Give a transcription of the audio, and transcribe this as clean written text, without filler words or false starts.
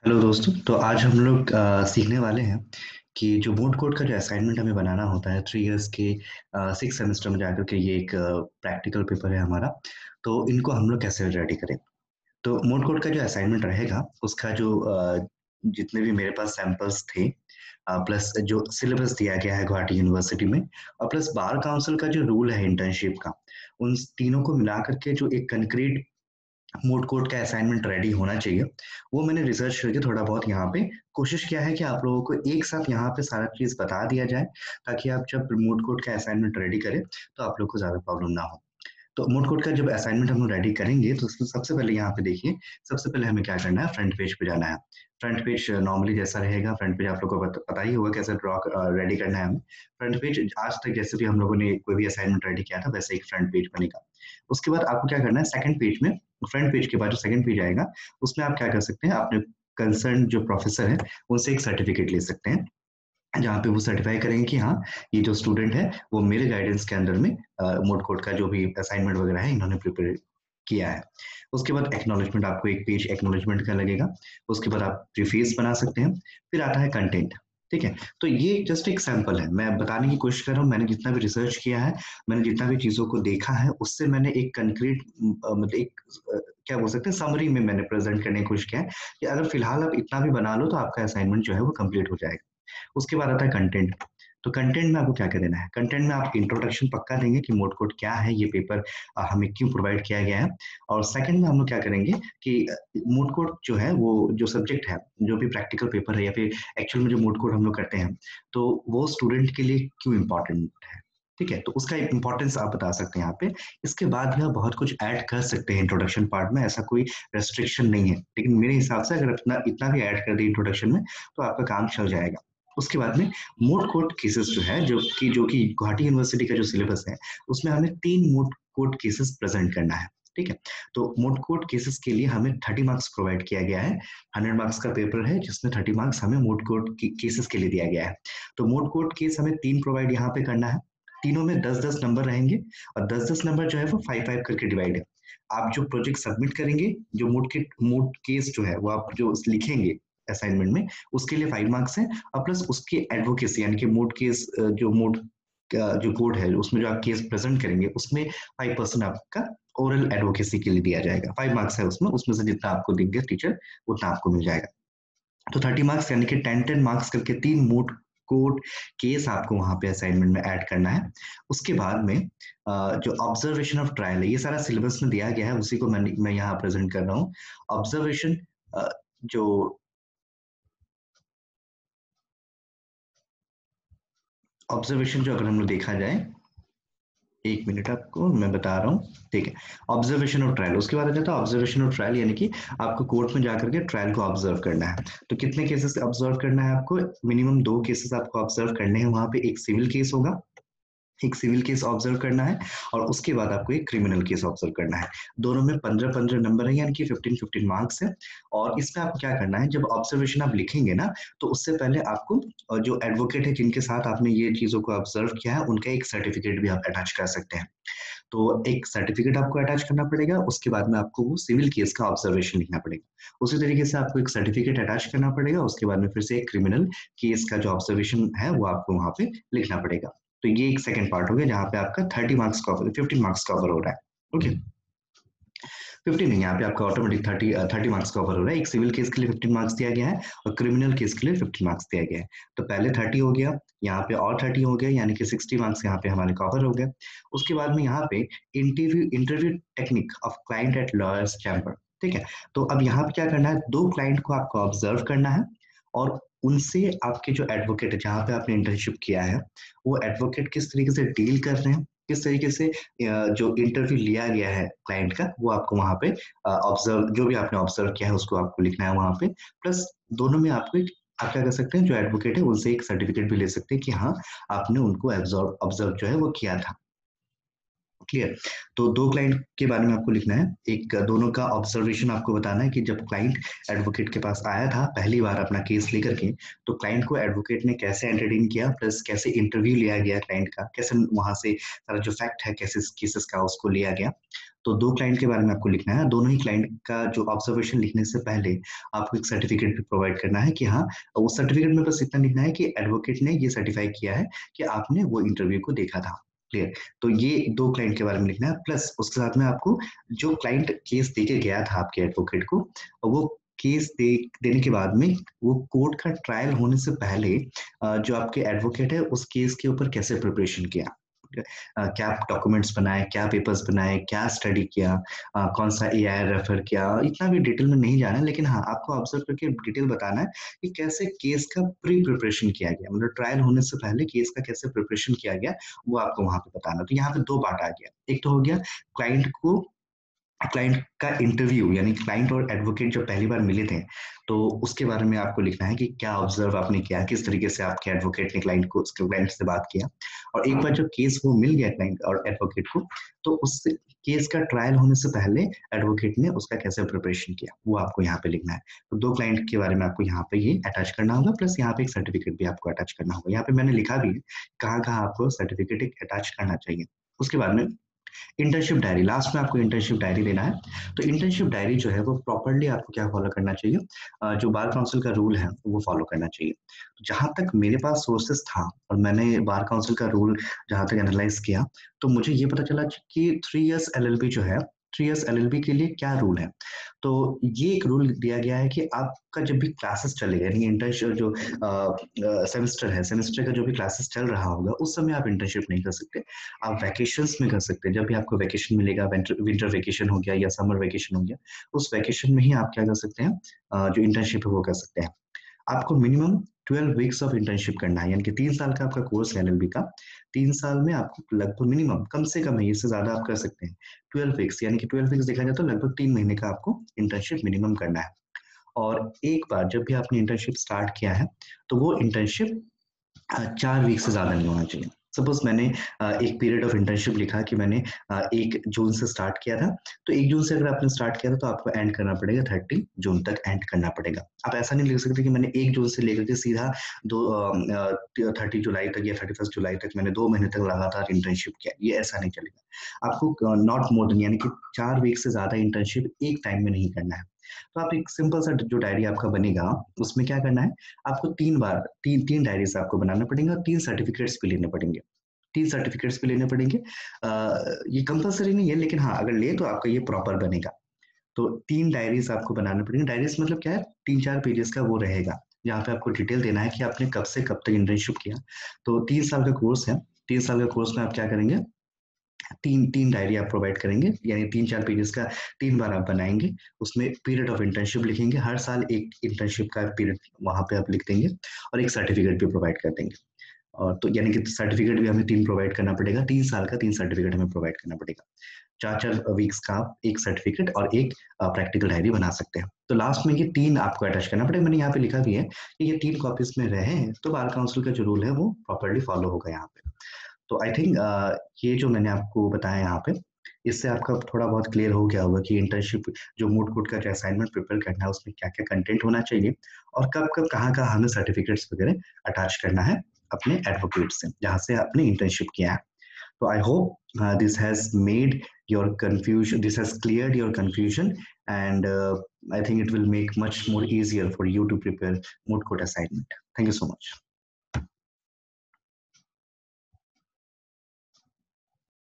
Hello दोस्तों, तो आज हम लोग सीखने वाले हैं कि जो मोड कोड का जो असाइनमेंट हमें बनाना होता है 3 इयर्स के 6 सेमेस्टर में जाकर के ये एक प्रैक्टिकल पेपर है हमारा, तो इनको हम लोग कैसे रेडी करें। तो मोड कोड का जो असाइनमेंट रहेगा उसका जो जितने भी मेरे पास सैंपल्स थे प्लस जो सिलेबस दिया गया है गुवाहाटी यूनिवर्सिटी में और प्लस बार काउंसिल का जो रूल है इंटर्नशिप का, उन तीनों को मिला करके जो एक कंक्रीट मोड कोड का असाइनमेंट रेडी होना चाहिए, वो मैंने रिसर्च करके थोड़ा बहुत यहाँ पे कोशिश किया है कि आप लोगों को एक साथ यहाँ पे सारा चीज़ बता दिया जाए, ताकि आप जब मोड कोड का असाइनमेंट रेडी करें, तो आप लोग को ज़्यादा प्रॉब्लम ना हो। तो मोड कोड का जब असाइनमेंट हम लोग रेडी करेंगे, तो उसमें सबसे पहले यहाँ पे देखिए, सबसे पहले हमें क्या करना है, फ्रंट पेज पे जाना है। फ्रंट पेज नॉर्मली जैसा रहेगा, फ्रंट पेज आप लोगों को पता ही होगा कैसे ड्रॉ रेडी करना है हमें। फ्रंट पेज आज तक जैसे भी हम लोगों ने कोई भी असाइनमेंट रेडी किया था, वैसे एक फ्रंट पेज बनेगा। उसके बाद आपको क्या करना है, सेकंड पेज में, फ्रंट पेज के बाद जो सेकंड पेज आएगा, उसमें आप क्या कर सकते हैं, अपने कंसर्न जो प्रोफेसर है, उनसे एक सर्टिफिकेट ले सकते हैं, जहाँ पे वो सर्टिफाई करेंगे कि हाँ, ये जो स्टूडेंट है वो मेरे गाइडेंस के अंडर में मोड कोड का जो भी असाइनमेंट वगैरह है इन्होंने प्रिपेयर किया है। उसके बाद एक्नॉलेजमेंट, आपको एक पेज एक्नॉलेजमेंट का लगेगा। उसके बाद आप प्रीफेस बना सकते हैं। फिर आता है कंटेंट। ठीक है, तो ये जस्ट एक सैंपल है, मैं बताने की कोशिश कर रहा हूँ, मैंने जितना भी रिसर्च किया है, मैंने जितना भी चीज़ों को देखा है, उससे मैंने एक कंक्रीट मतलब एक क्या बोल सकते हैं, समरी में मैंने प्रेजेंट करने की कोशिश किया है कि अगर फिलहाल आप इतना भी बना लो तो आपका असाइनमेंट जो है वो कंप्लीट हो जाएगा। उसके बाद आता है कंटेंट। तो कंटेंट में आपको क्या-क्या देना है? कंटेंट में आप इंट्रोडक्शन पक्का देंगे कि मोड कोड क्या है, ये पेपर हमें क्यों प्रोवाइड किया गया है। और सेकंड में हम लोग क्या करेंगे कि मोड कोड जो है वो जो सब्जेक्ट है, जो भी प्रैक्टिकल पेपर है या फिर एक्चुअल में जो मोड कोड हम लोग करते हैं, तो वो स्टूडेंट के लिए क्यों इम्पोर्टेंट है। ठीक है? तो उसका एक इम्पोर्टेंस आप बता सकते हैं यहाँ पे। इसके बाद भी आप बहुत कुछ ऐड कर सकते हैं इंट्रोडक्शन पार्ट में, ऐसा कोई रेस्ट्रिक्शन नहीं है। लेकिन मेरे हिसाब से अगर इतना इतना भी ऐड कर दें इंट्रोडक्शन में, तो आपका काम चल जाएगा। उसके बाद में मोड कोड केसेस जो है, जो कि गुवाहाटी यूनिवर्सिटी का जो सिलेबस है, उसमें हमें 3 मोड कोड केसेस प्रेज़ेंट करना है, ठीक है? तो मोड कोड केसेस के लिए हमें 30 मार्क्स प्रोवाइड किया गया है। 100 मार्क्स का पेपर है जिसमें 30 मार्क्स हमें मोड कोड के केसेस के लिए दिया गया है। तो मोड कोड केस हमें 3 प्रोवाइड यहाँ पे करना है। तीनों में 10-10 नंबर रहेंगे और 10-10 नंबर जो है वो 5-5 करके डिवाइड है। आप जो प्रोजेक्ट सबमिट करेंगे, जो मोड केस जो है वो आप जो लिखेंगे असाइनमेंट में, उसके लिए 5 मार्क्स हैं और प्लस उसकी एडवोकेसी यानी कि मोड केस जो मोड का जो कोड है उसमें जो आप केस प्रेजेंट करेंगे उसमें 5% आपका ओरल एडवोकेसी के लिए दिया जाएगा। 5 मार्क्स है उसमें, उसमें से जितना आपको देंगे टीचर उतना आपको मिल जाएगा। तो 30 मार्क्स यानी कि 10-10 मार्क्स करके 3 मोड कोड केस आपको वहाँ पे असाइनमेंट में ऐड करना है। उसके बाद में जो ऑब्जर्वेशन ऑफ ट्रायल है, ये सारा सिलेबस में दिया गया है, उसी को मैं यहाँ प्रेजेंट कर रहा हूँ। ऑब्जर्वेशन जो ऑब्जर्वेशन जो अगर हम लोग देखा जाए, 1 मिनट आपको मैं बता रहा हूँ, ठीक है। ऑब्जर्वेशन और ट्रायल, उसके बाद आ जाता है ऑब्जर्वेशन और ट्रायल, यानी कि आपको कोर्ट में जाकर के ट्रायल को ऑब्जर्व करना है। तो कितने केसेस ऑब्जर्व करना है आपको? मिनिमम 2 केसेस आपको ऑब्जर्व करने हैं वहाँ पे। एक सिविल केस होगा, एक सिविल केस ऑब्जर्व करना है और उसके बाद आपको एक क्रिमिनल केस ऑब्जर्व करना है। दोनों में 15-15 नंबर है, यानी कि 15-15 मार्क्स है। और इसमें आपको क्या करना है, जब ऑब्जर्वेशन आप लिखेंगे ना, तो उससे पहले आपको जो एडवोकेट है जिनके साथ आपने ये चीज़ों को ऑब्जर्व किया है, उनका एक सर्टिफिकेट भी आप अटैच कर सकते हैं। तो एक सर्टिफिकेट आपको अटैच करना पड़ेगा, उसके बाद में आपको वो सिविल केस का ऑब्जर्वेशन लिखना पड़ेगा। उसी तरीके से आपको एक सर्टिफिकेट अटैच करना पड़ेगा, उसके बाद में फिर से एक क्रिमिनल केस का जो ऑब्जर्वेशन है वो आपको वहाँ पे लिखना पड़ेगा। तो ये एक सेकंड पार्ट हो गया जहाँ पे आपका 30 मार्क्स कवर 15 मार्क्स कवर हो रहा है। ओके, 15 नहीं, यहाँ पे आपका ऑटोमेटिक 30 मार्क्स कवर हो रहा है। एक सिविल केस के लिए 15 मार्क्स दिया गया है और क्रिमिनल केस के लिए 15 मार्क्स दिया गया है। तो पहले 30 हो गया, यहाँ पे और 30 हो गया, यानी कि 60 मार्क्स यहाँ पे हमारे कवर हो गए। उसके बाद में यहाँ पे interview interview technique of client at lawyers chamber, ठीक है। तो अब यहाँ पे क्या करना है, 2 क्लाइंट को आपको ऑब्जर्व करना है और उनसे आपके जो एडवोकेट है, जहाँ पे आपने इंटर्नशिप किया है, वो एडवोकेट किस तरीके से डील कर रहे हैं, किस तरीके से जो इंटरव्यू लिया गया है क्लाइंट का, वो आपको वहाँ पे ऑब्जर्व, जो भी आपने ऑब्जर्व किया है उसको आपको लिखना है वहाँ पे। प्लस दोनों में आपको एक, आप क्या कर सकते हैं, जो एडवोकेट है उनसे एक सर्टिफिकेट भी ले सकते हैं कि हाँ, आपने उनको ऑब्जर्व ऑब्जर्व जो है वो किया था। क्लियर। तो दो क्लाइंट के बारे में आपको लिखना है। एक दोनों का ऑब्जर्वेशन आपको बताना है कि जब क्लाइंट एडवोकेट के पास आया था पहली बार अपना केस लेकर के, तो क्लाइंट को एडवोकेट ने कैसे एंटरटेन किया, प्लस कैसे इंटरव्यू लिया गया क्लाइंट का, कैसे वहां से सारा जो फैक्ट है कैसे केसेस का उसको लिया गया। तो दो क्लाइंट के बारे में आपको लिखना है। दोनों ही क्लाइंट का जो ऑब्जर्वेशन लिखने से पहले आपको एक सर्टिफिकेट भी प्रोवाइड करना है कि हाँ, उस सर्टिफिकेट में बस इतना लिखना है कि एडवोकेट ने ये सर्टिफाई किया है कि आपने वो इंटरव्यू को देखा था। क्लियर। तो ये दो क्लाइंट के बारे में लिखना है, प्लस उसके साथ में आपको जो क्लाइंट केस दे के गया था आपके एडवोकेट को, वो केस देने के बाद में वो कोर्ट का ट्रायल होने से पहले जो आपके एडवोकेट है उस केस के ऊपर कैसे प्रिपरेशन किया, क्या डॉक्यूमेंट्स बनाए, क्या पेपर्स बनाए, क्या स्टडी किया, कौन सा एआई रेफर किया, इतना भी डिटेल में नहीं जाना है, लेकिन हाँ आपको ऑब्जर्व करके डिटेल बताना है कि कैसे केस का प्री प्रिपरेशन किया गया, मतलब ट्रायल होने से पहले केस का कैसे प्रिपरेशन किया गया, वो आपको वहां पे बताना। तो यहाँ पे दो पार्ट आ गया। एक तो हो गया क्लाइंट का इंटरव्यू, यानी क्लाइंट और एडवोकेट जब पहली बार मिले थे तो उसके बारे में आपको लिखना है कि क्या ऑब्जर्व आपने किया, किस तरीके से आपके एडवोकेट ने क्लाइंट से बात किया। और एक बार जब केस वो मिल गया क्लाइंट और एडवोकेट को, तो उस केस का ट्रायल होने से पहले एडवोकेट ने उसका कैसे प्रिपरेशन किया वो आपको यहाँ पे लिखना है। तो दो क्लाइंट के बारे में आपको यहाँ पे ये अटैच करना होगा, प्लस यहाँ पे एक सर्टिफिकेट भी आपको अटैच करना होगा। यहाँ पे मैंने लिखा भी है कहाँ कहाँ आपको सर्टिफिकेट अटैच करना चाहिए। उसके बाद में इंटर्नशिप डायरी, लास्ट में आपको इंटर्नशिप डायरी देना है। तो इंटर्नशिप डायरी जो है वो प्रॉपर्ली आपको क्या फॉलो करना चाहिए, जो बार काउंसिल का रूल है वो फॉलो करना चाहिए। जहां तक मेरे पास सोर्सेस था और मैंने बार काउंसिल का रूल जहां तक एनालाइज किया, तो मुझे ये पता चला कि 3 इयर्स एलएलबी जो है, 3 इयर्स एलएलबी के लिए क्या रूल है। तो ये एक रूल दिया गया है कि आपका जब भी क्लासेस चलेगा, यानी इंटर्नशिप जो सेमेस्टर है, सेमेस्टर का जो भी क्लासेस चल रहा होगा उस समय आप इंटर्नशिप नहीं कर सकते। आप वैकेशंस में कर सकते हैं। जब भी आपको वैकेशन मिलेगा, विंटर वैकेशन हो गया या समर वैकेशन हो गया, उस वैकेशन में ही आप क्या कर सकते हैं, जो इंटर्नशिप है वो कर सकते हैं। आपको मिनिमम 12 वीक्स ऑफ इंटर्नशिप करना है, यानी कि 3 साल का आपका कोर्स है एलएलबी का। 3 साल में आपको लगभग मिनिमम, कम से कम है, इससे ज्यादा आप कर सकते हैं, 12 वीक्स, यानी कि 12 वीक्स देखा जाए तो लगभग 3 महीने का आपको इंटर्नशिप मिनिमम करना है। और एक बार जब भी आपने इंटर्नशिप स्टार्ट किया है, तो वो इंटर्नशिप 4 वीक से ज़्यादा नहीं होना चाहिए। सपोज मैंने एक पीरियड ऑफ इंटर्नशिप लिखा कि मैंने 1 जून से स्टार्ट किया था, तो 1 जून से अगर आपने स्टार्ट किया था तो आपको एंड करना पड़ेगा 30 जून तक एंड करना पड़ेगा। आप ऐसा नहीं लिख सकते कि मैंने 1 जून से लेकर के सीधा 30 जुलाई तक या 31 जुलाई तक मैंने 2 महीने तक लगातार इंटर्नशिप किया, ये ऐसा नहीं चलेगा। आपको नॉट मोर देन, यानी कि 4 वीक से ज़्यादा इंटर्नशिप एक टाइम में नहीं करना है। तो आप एक सिंपल सा जो डायरी आपका बनेगा उसमें क्या करना है, आपको 3 डायरीज आपको बनाना पड़ेंगे और 3 सर्टिफिकेट्स भी लेने पड़ेंगे। 3 सर्टिफिकेट्स भी लेने पड़ेंगे। ये कंपलसरी नहीं है, लेकिन हाँ अगर ले तो आपका ये प्रॉपर बनेगा। तो 3 डायरीज आपको बनाना पड़ेंगे। डायरीज मतलब क्या है, 3-4 पेजेस का वो रहेगा जहाँ पे आपको डिटेल देना है कि आपने कब से कब तक इंटर्नशिप किया। तो 3 साल का कोर्स है, 3 साल का कोर्स में आप क्या करेंगे, तीन तीन डायरी आप प्रोवाइड करेंगे, यानी 3-4 पेजेस का 3 बार आप बनाएंगे। उसमें पीरियड ऑफ इंटर्नशिप लिखेंगे, हर साल एक इंटर्नशिप का पीरियड वहां पे आप लिख देंगे और एक सर्टिफिकेट भी प्रोवाइड कर देंगे। और तो यानी कि सर्टिफिकेट भी हमें 3 प्रोवाइड करना पड़ेगा, 3 साल का 3 सर्टिफिकेट हमें प्रोवाइड करना पड़ेगा। 4-4 वीक्स का आप एक सर्टिफिकेट और एक प्रैक्टिकल डायरी बना सकते हैं। तो लास्ट में ये 3 आपको अटैच करना पड़ेगा। मैंने यहाँ पे लिखा भी है कि ये 3 कॉपीज में रहे तो बार काउंसिल का जो रूल है वो प्रॉपरली फॉलो होगा यहाँ पे। तो आई थिंक ये जो मैंने आपको बताया यहाँ पे, इससे आपका थोड़ा बहुत क्लियर हो गया होगा कि इंटर्नशिप जो मूड कोर्ट का जो असाइनमेंट प्रिपेयर करना है उसमें क्या क्या कंटेंट होना चाहिए और कब कब कहाँ कहाँ हमें सर्टिफिकेट्स वगैरह अटैच करना है अपने एडवोकेट से जहाँ से आपने इंटर्नशिप किया है। तो I hope this has made your confusion, this has cleared your confusion, and I think it will make much more easier for you to prepare moot court assignment. Thank you so much.